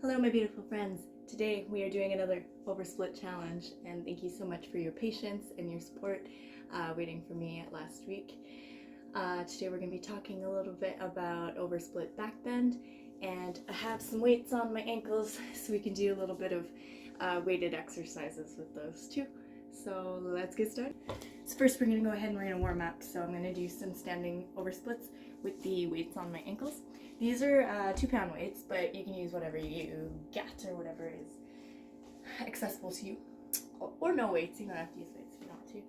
Hello my beautiful friends. Today we are doing another oversplit challenge, and thank you so much for your patience and your support waiting for me last week. Today we're going to be talking a little bit about oversplit backbend, and I have some weights on my ankles so we can do a little bit of weighted exercises with those too. So let's get started. So first we're going to go ahead and we're going to warm up. So I'm going to do some standing oversplits with the weights on my ankles. These are 2-pound weights, but you can use whatever you get or whatever is accessible to you. Or no weights, you don't have to use weights if you want to.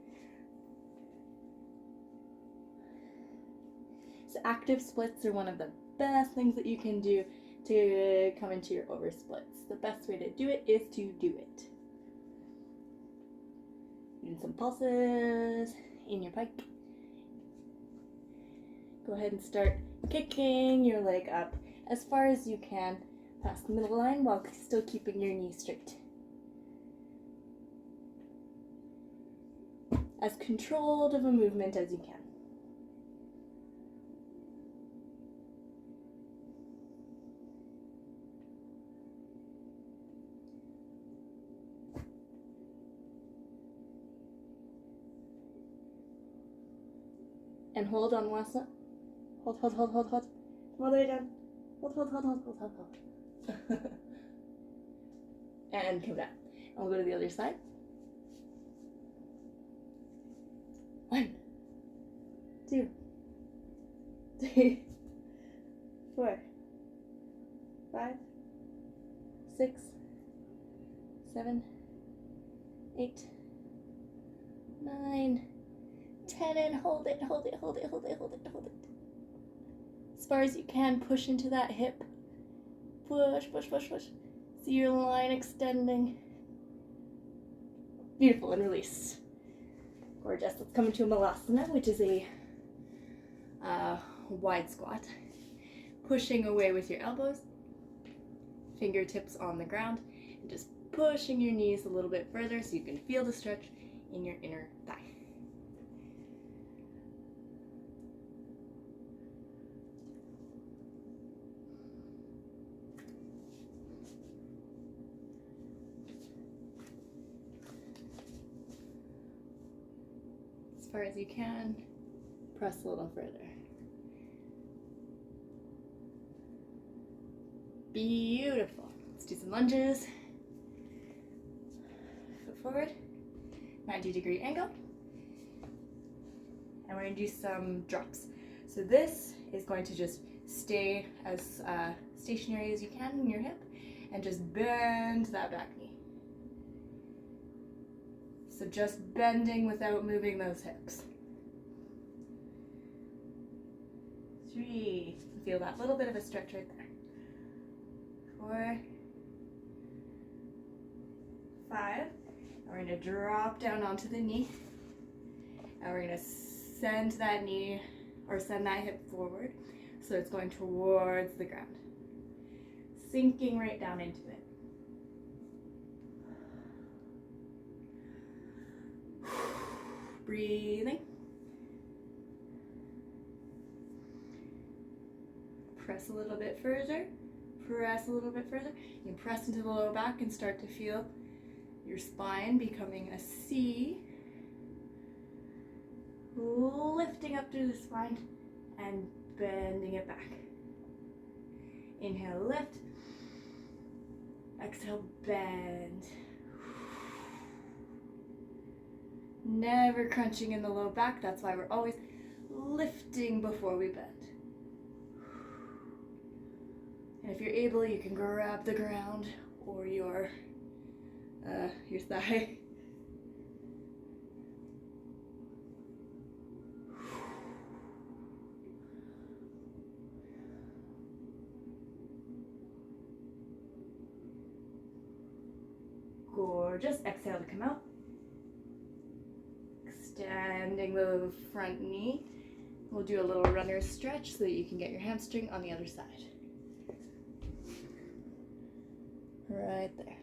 So active splits are one of the best things that you can do to come into your oversplits. The best way to do it is to do it. Doing some pulses in your pike. Go ahead and start kicking your leg up as far as you can past the middle line while still keeping your knee straight. As controlled of a movement as you can. And hold on, last one. Hold. Come all the way down. Hold. And come down. And we'll go to the other side. 1, 2, 3, 4, 5, 6, 7, 8, 9, 10, and hold it. As far as you can, push into that hip. Push. See your line extending. Beautiful, and release. Gorgeous. Let's come into a malasana, which is a wide squat. Pushing away with your elbows, fingertips on the ground, and just pushing your knees a little bit further so you can feel the stretch in your inner thigh. As far as you can, press a little further. Beautiful. Let's do some lunges. Foot forward, 90-degree angle. And we're going to do some drops. So this is going to just stay as stationary as you can in your hip and just bend that back knee. So just bending without moving those hips. 3, feel that little bit of a stretch right there. 4, 5, and we're going to drop down onto the knee, and we're going to send that knee, or send that hip forward, so it's going towards the ground, sinking right down into it. Breathing. Press a little bit further. You press into the lower back and start to feel your spine becoming a C. Lifting up through the spine and bending it back. Inhale, lift. Exhale, bend. Never crunching in the low back. That's why we're always lifting before we bend. And if you're able, you can grab the ground or your thigh. Gorgeous. Exhale to come out. Extending the front knee. We'll do a little runner's stretch so that you can get your hamstring on the other side. Right there.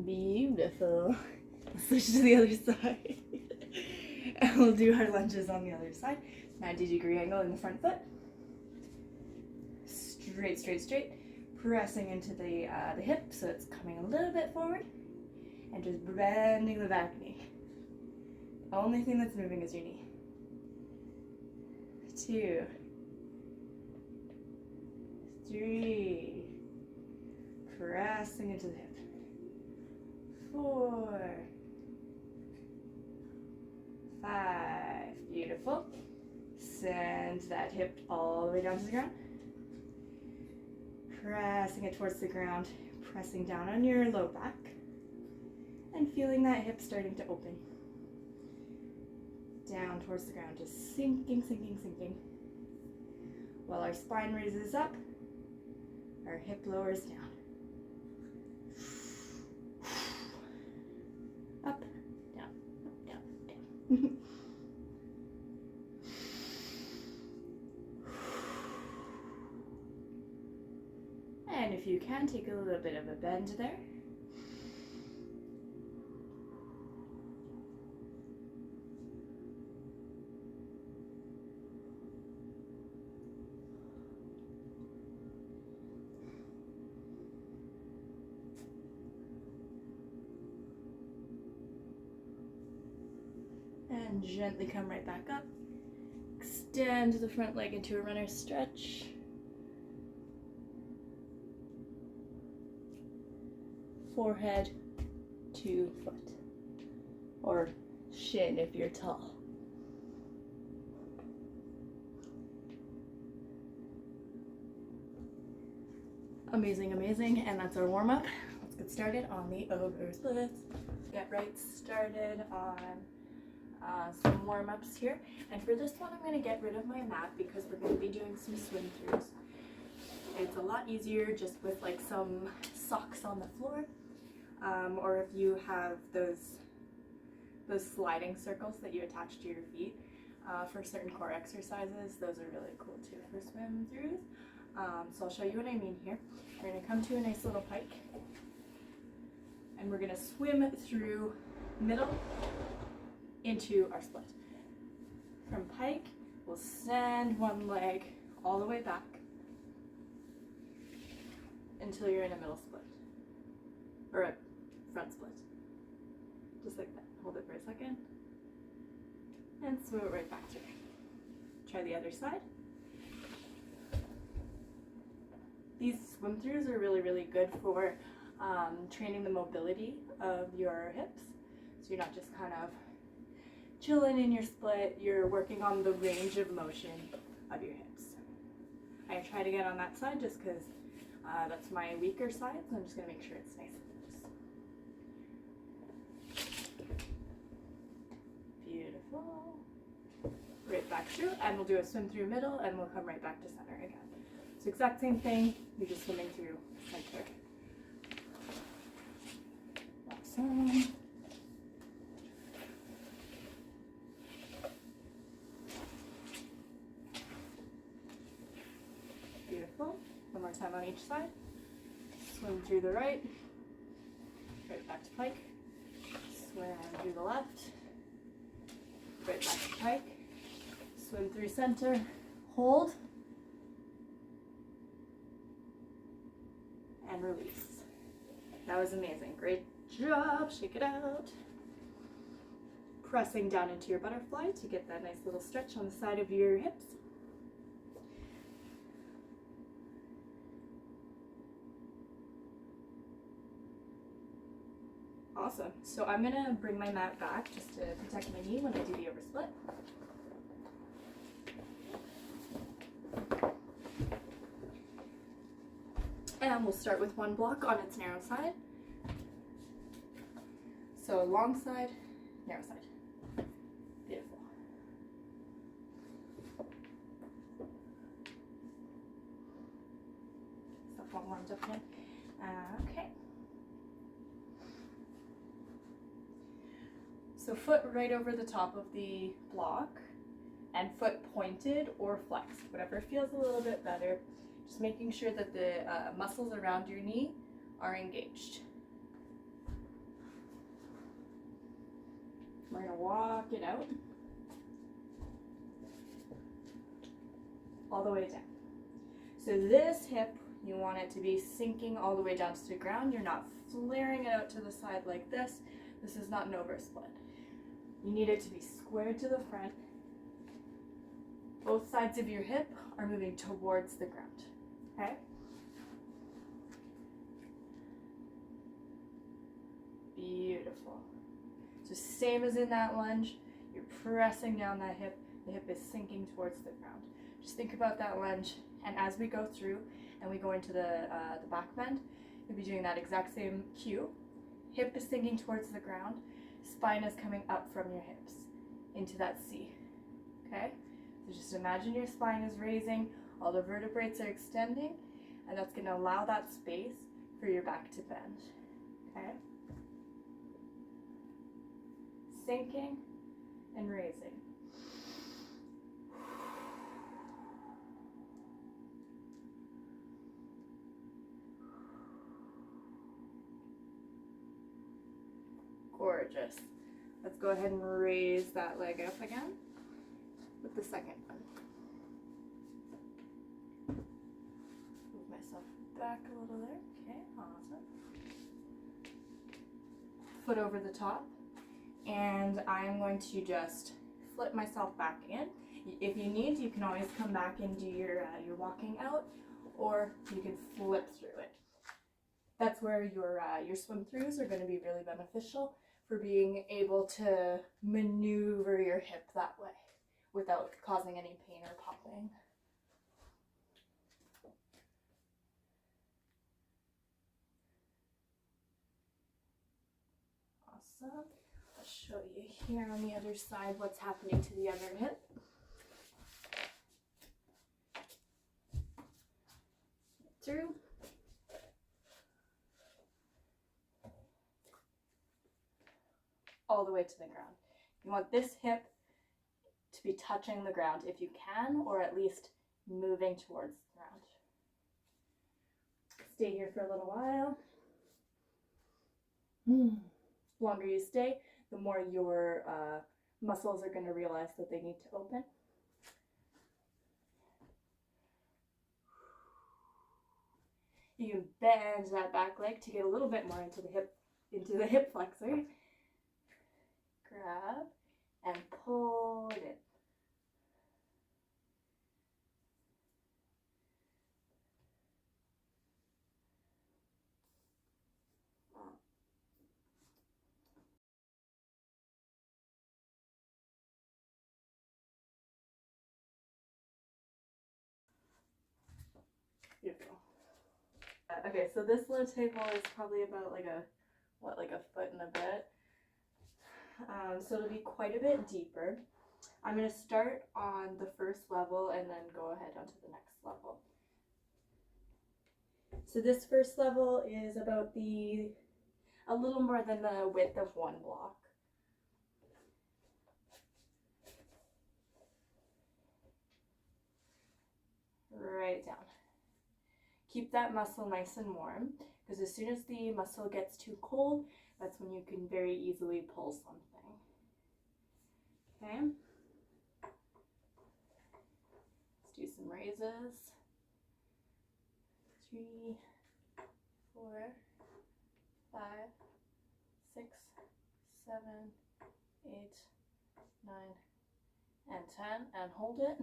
Beautiful. Let's switch to the other side. And we'll do our lunges on the other side. 90-degree angle in the front foot. straight, straight, straight. Pressing into the hip so it's coming a little bit forward. And just bending the back knee. The only thing that's moving is your knee. 2, 3. Pressing into the hip. 4, 5. Beautiful. Send that hip all the way down to the ground. Pressing it towards the ground, pressing down on your low back, and feeling that hip starting to open. Down towards the ground, just sinking, sinking, sinking. While our spine raises up, our hip lowers down. Up, down, down, down. And if you can, take a little bit of a bend there. And gently come right back up. Extend the front leg into a runner's stretch. Forehead to foot, or shin if you're tall. Amazing, amazing, and that's our warm-up. Let's get started on the oversplits. Get right started on some warm-ups here, and for this one I'm going to get rid of my mat because we're going to be doing some swim throughs. It's a lot easier just with like some socks on the floor. Or if you have those sliding circles that you attach to your feet for certain core exercises, those are really cool too for swim throughs. So I'll show you what I mean here. We're going to come to a nice little pike, and we're going to swim through middle into our split. From pike, we'll send one leg all the way back until you're in a middle split, or a front split, just like that. Hold it for a second, and swim it right back through. Try the other side. These swim throughs are really, really good for training the mobility of your hips. So you're not just kind of chilling in your split, you're working on the range of motion of your hips. I try to get on that side just because that's my weaker side, so I'm just going to make sure it's nice and loose. Beautiful. Right back through, and we'll do a swim through middle, and we'll come right back to center again. So exact same thing, you're just swimming through center. Awesome. Beautiful. One more time on each side. Swim through the right. Right back to pike. Swim through the left. Right back to pike. Swim through center. Hold. And release. That was amazing. Great job. Shake it out. Pressing down into your butterfly to get that nice little stretch on the side of your hips. Awesome. So I'm going to bring my mat back just to protect my knee when I do the oversplit. And we'll start with one block on its narrow side. So long side, narrow side. Beautiful. Stuff all warmed up again. Okay. So foot right over the top of the block, and foot pointed or flexed, whatever feels a little bit better. Just making sure that the muscles around your knee are engaged. We're going to walk it out all the way down. So this hip, you want it to be sinking all the way down to the ground. You're not flaring it out to the side like this. This is not an oversplit. You need it to be squared to the front. Both sides of your hip are moving towards the ground, okay? Beautiful. So same as in that lunge, you're pressing down that hip. The hip is sinking towards the ground. Just think about that lunge, and as we go through and we go into the back bend, you'll be doing that exact same cue. Hip is sinking towards the ground, spine is coming up from your hips into that C, okay? So just imagine your spine is raising, all the vertebrates are extending, and that's going to allow that space for your back to bend, okay? Sinking and raising. Gorgeous. Let's go ahead and raise that leg up again with the second one. Move myself back a little there. Okay, awesome. Foot over the top. And I'm going to just flip myself back in. If you need, you can always come back and do your walking out, or you can flip through it. That's where your swim throughs are going to be really beneficial for being able to maneuver your hip that way without causing any pain or popping. Awesome. I'll show you here on the other side what's happening to the other hip. Through. All the way to the ground. You want this hip to be touching the ground if you can, or at least moving towards the ground. Stay here for a little while. The longer you stay, the more your muscles are going to realize that they need to open. You can bend that back leg to get a little bit more into the hip flexor. Grab and pull it in. Beautiful. Okay, so this low table is probably about like a foot and a bit. So it'll be quite a bit deeper. I'm going to start on the first level and then go ahead onto the next level. So this first level is about a little more than the width of one block. Right down. Keep that muscle nice and warm, because as soon as the muscle gets too cold, that's when you can very easily pull something. Okay. Let's do some raises. 3, 4, 5, 6, 7, 8, 9, and 10, and hold it.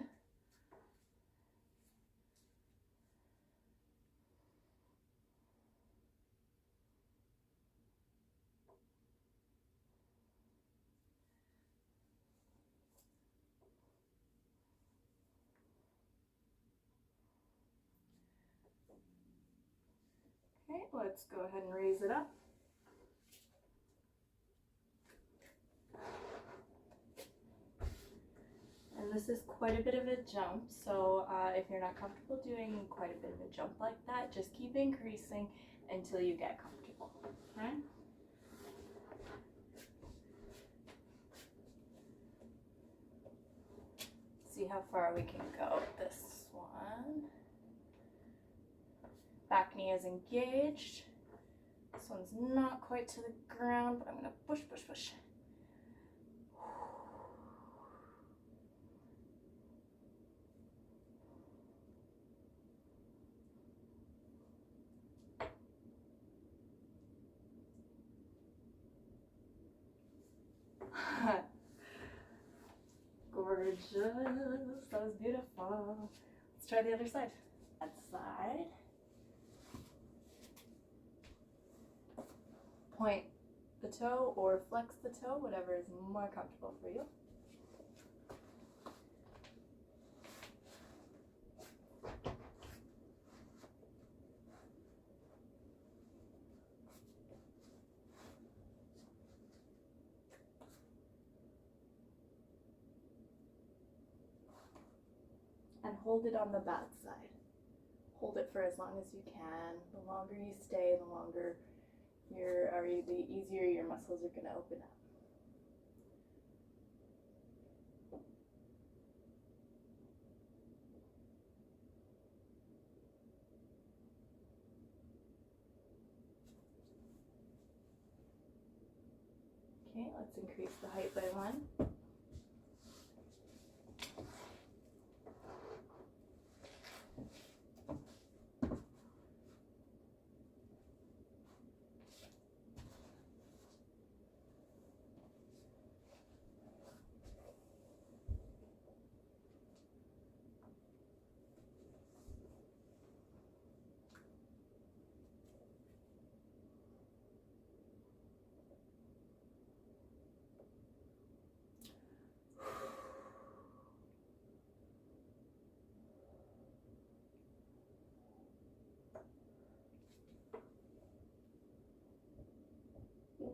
Okay, let's go ahead and raise it up. And this is quite a bit of a jump, so if you're not comfortable doing quite a bit of a jump like that, just keep increasing until you get comfortable, okay? See how far we can go with this one. Back knee is engaged. This one's not quite to the ground, but I'm gonna push, push, push. That was beautiful. Let's try the other side. That side. Point the toe or flex the toe, whatever is more comfortable for you. And hold it on the bad side. Hold it for as long as you can. The longer you stay, the longer the easier your muscles are going to open up. Okay, let's increase the height by 1.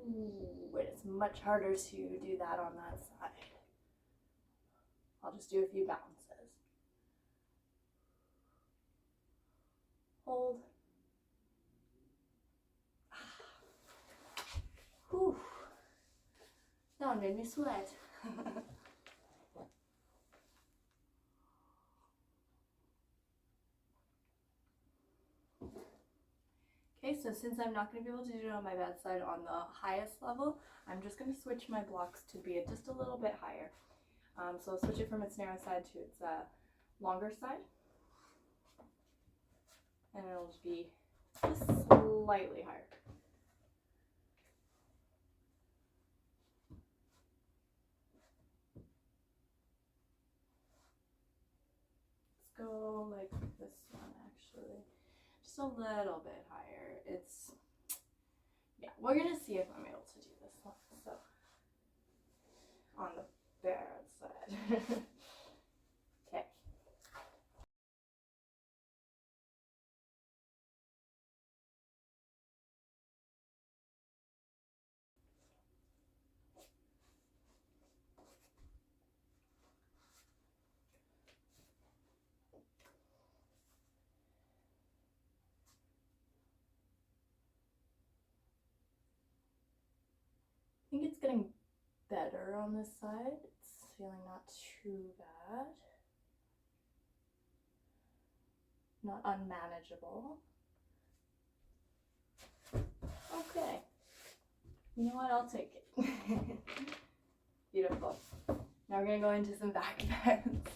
Ooh, it's much harder to do that on that side. I'll just do a few bounces. Hold. Whew. That one made me sweat. Okay, so since I'm not going to be able to do it on my bad side on the highest level, I'm just going to switch my blocks to be just a little bit higher. So I'll switch it from its narrow side to its longer side. And it'll just be just slightly higher. Let's go like this one actually. Just a little bit higher. Yeah, we're gonna see if I'm able to do this one. So, on the bad side. Okay. I think it's getting better on this side. It's feeling not too bad. Not unmanageable. Okay. You know what? I'll take it. Beautiful. Now we're going to go into some back bends.